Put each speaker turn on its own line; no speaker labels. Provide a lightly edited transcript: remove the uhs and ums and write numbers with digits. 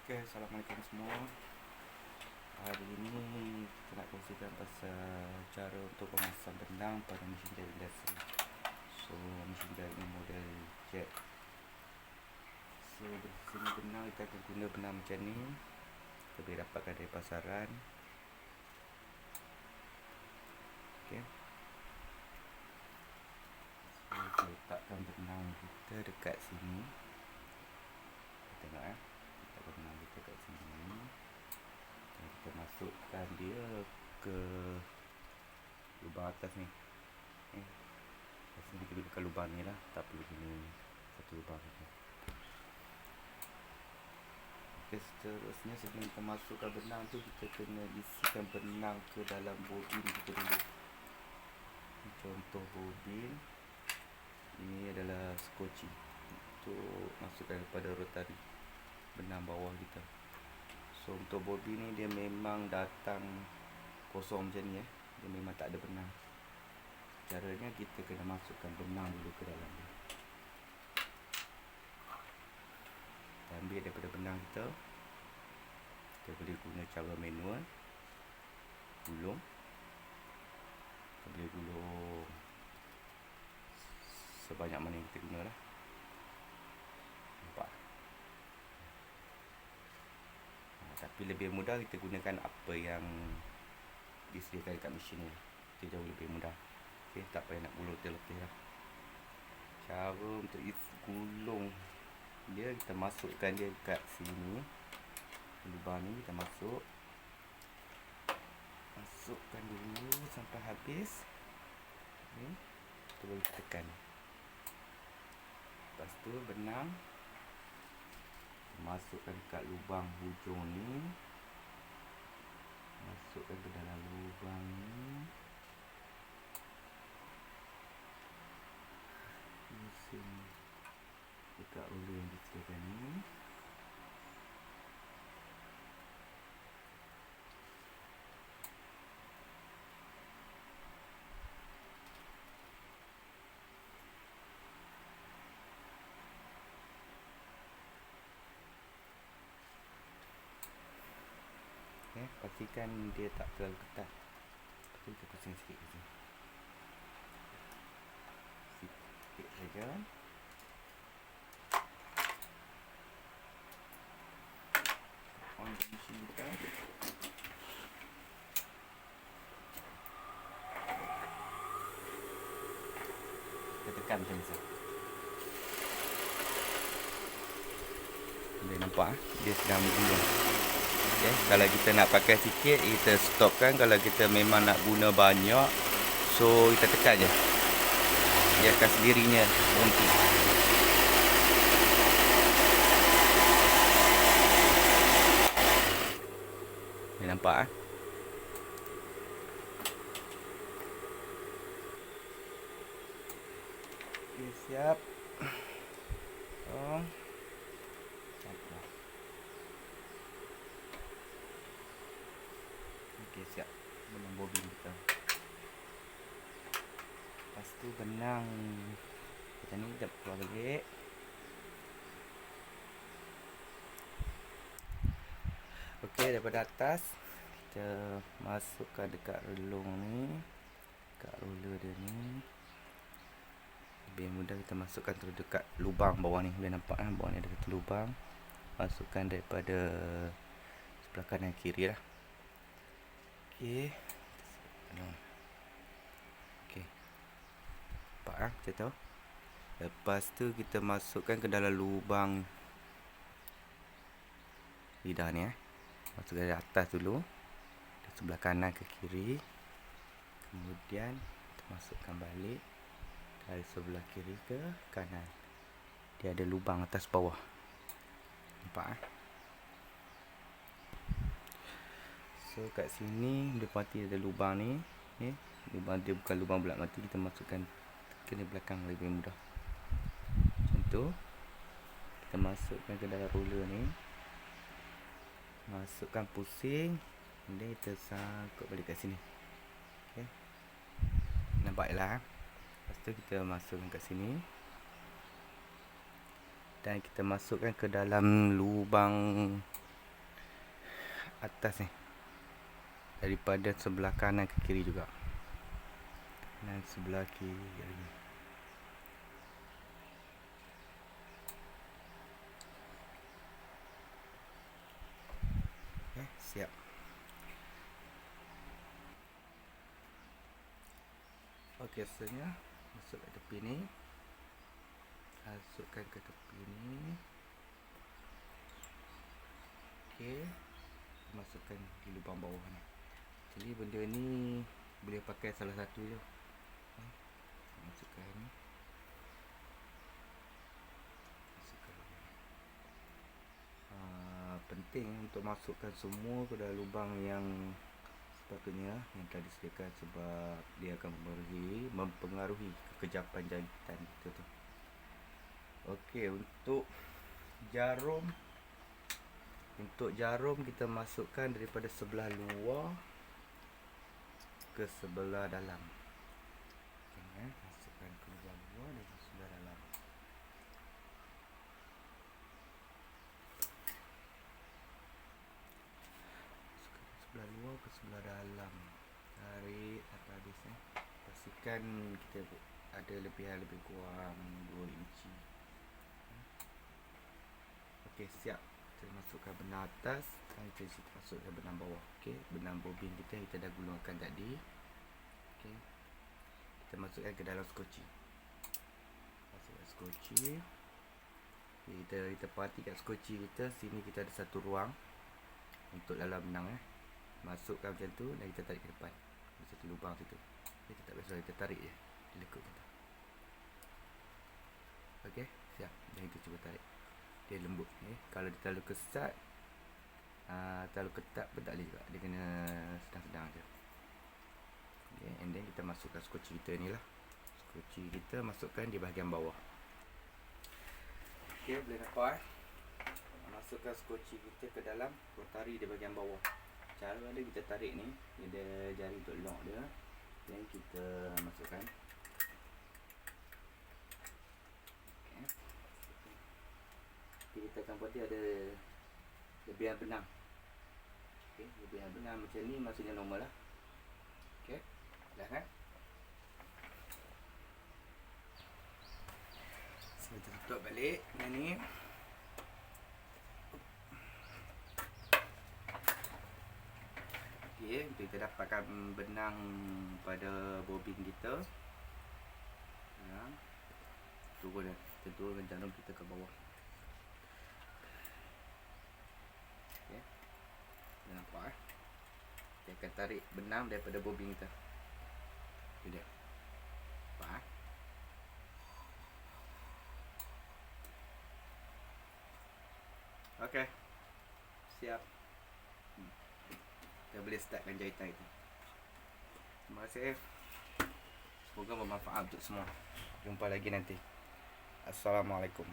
Okay, Assalamualaikum semua. Hari ini kita nak kongsikan pasal cara untuk memasang benang pada mesin jahit industri. So, mesin jahit ni model jet. So, sini benang kita akan guna benang macam ni. Kita boleh dapatkan dari pasaran. Okay. So, kita letakkan benang kita dekat sini. Kita tengok kita letakkan benang kita dekat sini. Dan kita masukkan dia ke lubang atas ni. Biasanya kita gunakan lubang ni lah, tak perlu guna satu lubang saja. Okay, seterusnya sebelum kita masukkan benang tu, kita kena isikan benang ke dalam bobin kita dulu. Contoh bobin ini adalah skoci untuk masukkan kepada rotari benang bawah kita. So untuk bobin ni dia memang datang kosong macam ni dia memang tak ada benang. Caranya kita kena masukkan benang dulu ke dalam dia. Kita ambil daripada benang kita. Kita boleh guna cara manual, gulung. Kita boleh gulung sebanyak mana yang kita guna lah. Nampak? Tapi lebih mudah kita gunakan apa yang disediakan dekat mesin ni. Itu jauh lebih mudah. Okay, tak payah nak gulung letih lah. Cara untuk gulung dia, kita masukkan dia dekat sini. Lubang ni kita masukkan dulu sampai habis. Okay. Kita boleh tekan. Lepas tu benang masukkan dekat lubang hujung ni. Masukkan ke dalam lubang ni. Pusing dekat ulu yang disediakan ni. Okay, pastikan dia tak terlalu ketat. Lepas tu kita pusing sikit ke sini. Sikit saja. On mesin kita. Kita tekan macam ni. Boleh nampak dia sedang menggulung. Okay, kalau kita nak pakai sikit, kita stopkan. Kalau kita memang nak guna banyak, so kita tekan je, dia akan sendirinya berhenti. Boleh nampak okay, siap. Okay, siap benang bobin kita. Lepas tu benang macam ni kita keluar balik. Okey, daripada atas kita masukkan dekat relung ni, dekat roller dia ni. Lebih mudah kita masukkan terus dekat lubang bawah ni. Boleh nampak bawah ni ada satu lubang. Masukkan daripada sebelah kanan kiri lah. Okey. Okey. Nampak macam tu. Lepas tu kita masukkan ke dalam lubang lidah ni masukkan dari atas dulu, dari sebelah kanan ke kiri. Kemudian kita masukkan balik dari sebelah kiri ke kanan. Dia ada lubang atas bawah. Nampak So kat sini dia pasti ada lubang ni. Lubang dia bukan lubang bulat mati. Kita masukkan kena belakang lebih mudah. Macam tu. Kita masukkan ke dalam roller ni. Masukkan pusing. Kemudian kita sangkut balik kat sini. Okay. Nampaklah. Lepas tu kita masukkan kat sini. Dan kita masukkan ke dalam lubang atas ni, daripada sebelah kanan ke kiri juga, dan sebelah kiri. Siap. Okey, asalnya masuk ke tepi ni, masukkan ke tepi ni. Okey, masukkan di lubang bawah ni. Jadi benda ni boleh pakai salah satu je. Masukkan ni, masukkan. Penting untuk masukkan semua ke dalam lubang yang sepatutnya yang telah disediakan, sebab dia akan mempengaruhi kekejapan jahitan kita tu. Okey, untuk jarum kita masukkan daripada sebelah luar ke sebelah dalam. Okay, masukkan ke sebelah luar dan sebelah dalam. Masukkan sebelah luar ke sebelah dalam. Tarik sampai habis. Pastikan kita ada lebihan lebih kurang 2 inci. Okey, siap. Kita masukkan benang atas dan kita masukkan benang bawah. Okey, benang bobin kita dah gulungkan tadi. Okey, kita masukkan ke dalam skoci. Masukkan skoci. Okay, kita parti kat skoci kita. Sini kita ada satu ruang untuk dalam benang. Masukkan macam tu dan kita tarik ke depan. Ada satu lubang situ. Kita tak biasa, kita tarik je. Dia lekuk kita. Okey, siap. Dan kita cuba tarik. Dia lembut. Kalau dia terlalu kesat, terlalu ketat pun tak boleh juga. Dia kena sedang-sedang je. Okay, and then kita masukkan skoci kita ni lah. Skoci kita masukkan di bahagian bawah. Okay, boleh nampak masukkan skoci kita ke dalam, tarik di bahagian bawah. Cara dia kita tarik ni, dia ada jari untuk lock dia. Dan kita masukkan. Kita akan buat dia ada lebihan benang. Okay, lebihan benang macam ni maksudnya normal lah. Okay, dah kan? So, kita tutup balik dengan ni. Okay, kita dapatkan benang pada bobin kita. Kita turunkan jarum kita ke bawah. Okay, nampak Dia akan tarik benang daripada bobin kita. Itu dia. Nampak Okey, siap. Kita boleh startkan jahitan itu. Terima kasih. Semoga bermanfaat untuk semua. Jumpa lagi nanti. Assalamualaikum.